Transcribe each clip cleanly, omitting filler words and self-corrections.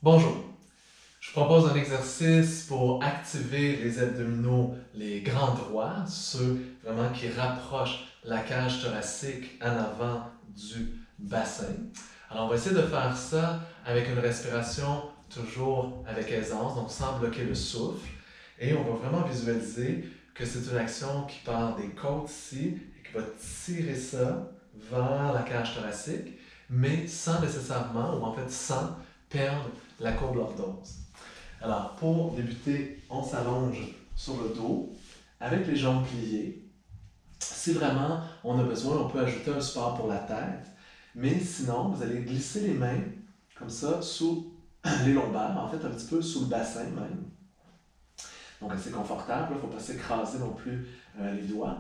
Bonjour, je vous propose un exercice pour activer les abdominaux, les grands droits, ceux vraiment qui rapprochent la cage thoracique en avant du bassin. Alors on va essayer de faire ça avec une respiration toujours avec aisance, donc sans bloquer le souffle. Et on va vraiment visualiser que c'est une action qui part des côtes ici et qui va tirer ça vers la cage thoracique, mais sans nécessairement, ou en fait sans perdre la courbe lordose. Alors, pour débuter, on s'allonge sur le dos avec les jambes pliées. Si vraiment on a besoin, on peut ajouter un support pour la tête. Mais sinon, vous allez glisser les mains comme ça sous les lombaires, en fait un petit peu sous le bassin même. Donc assez confortable, il ne faut pas s'écraser non plus les doigts.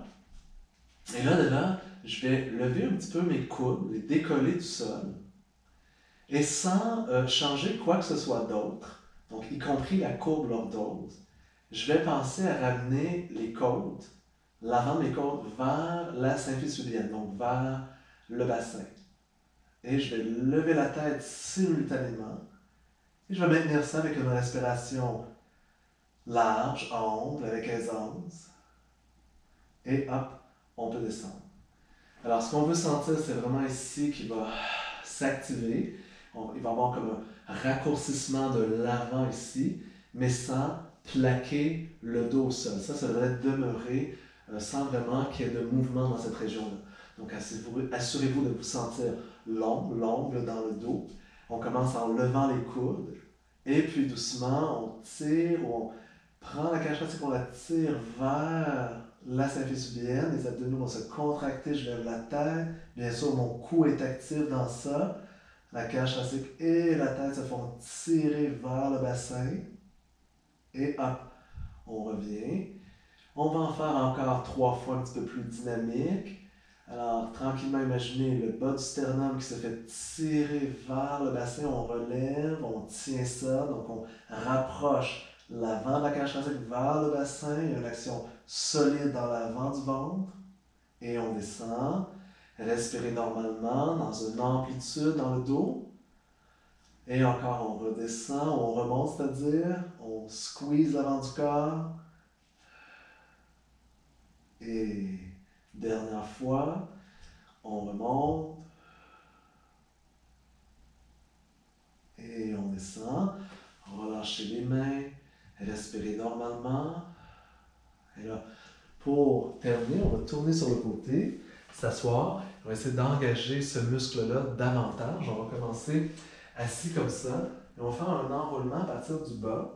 Et là, de là, je vais lever un petit peu mes coudes, les décoller du sol. Et sans changer quoi que ce soit d'autre, donc y compris la courbe lordose, je vais penser à ramener les côtes, l'avant de mes côtes vers la symphyse donc vers le bassin. Et je vais lever la tête simultanément. Et je vais maintenir ça avec une respiration large, ample, avec aisance. Et hop, on peut descendre. Alors, ce qu'on veut sentir, c'est vraiment ici qui va s'activer. Il va y avoir comme un raccourcissement de l'avant ici, mais sans plaquer le dos au sol. Ça devrait demeurer sans vraiment qu'il y ait de mouvement dans cette région-là. Donc, assurez-vous de vous sentir l'ongle dans le dos. On commence en levant les coudes, et puis doucement, on tire, on prend la cage thoracique, on la tire vers la symphyse pubienne, les abdominaux vont se contracter, je lève la tête, bien sûr mon cou est actif dans ça, la cage thoracique et la tête se font tirer vers le bassin, et hop, on revient. On va en faire encore 3 fois un petit peu plus dynamique. Alors, tranquillement, imaginez le bas du sternum qui se fait tirer vers le bassin, on relève, on tient ça, donc on rapproche l'avant de la cage thoracique vers le bassin, il y a une action solide dans l'avant du ventre, et on descend. Respirez normalement dans une amplitude dans le dos. Et encore, on redescend, on remonte, c'est-à-dire, on squeeze l'avant du corps. Et dernière fois, on remonte. Et on descend. Relâchez les mains. Respirez normalement. Et là, pour terminer, on va tourner sur le côté, s'asseoir. On va essayer d'engager ce muscle-là davantage. On va commencer assis comme ça. Et on va faire un enroulement à partir du bas.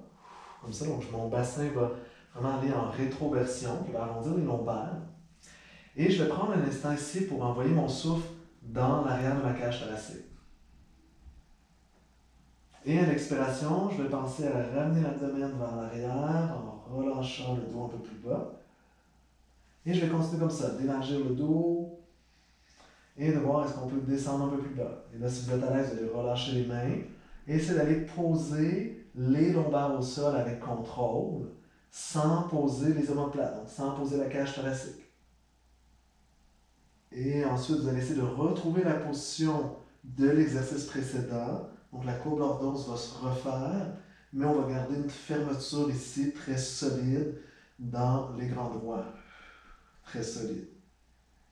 Comme ça, donc mon bassin va vraiment aller en rétroversion, qui va arrondir les lombaires. Et je vais prendre un instant ici pour envoyer mon souffle dans l'arrière de ma cage thoracique. Et à l'expiration, je vais penser à ramener l'abdomen vers l'arrière en relâchant le dos un peu plus bas. Et je vais continuer comme ça, d'élargir le dos et de voir est-ce qu'on peut descendre un peu plus bas. Et là, si vous êtes à l'aise, vous allez relâcher les mains et essayer d'aller poser les lombaires au sol avec contrôle, sans poser les omoplates, donc sans poser la cage thoracique. Et ensuite, vous allez essayer de retrouver la position de l'exercice précédent. Donc la courbe lordose va se refaire, mais on va garder une fermeture ici très solide dans les grands droits. Très solide.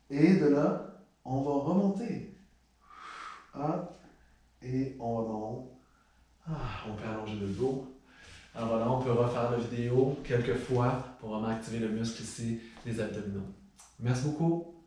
Et de là, on va remonter. Hop, et on remonte. On peut allonger le dos. Alors voilà, on peut refaire la vidéo quelques fois pour vraiment activer le muscle ici des abdominaux. Merci beaucoup.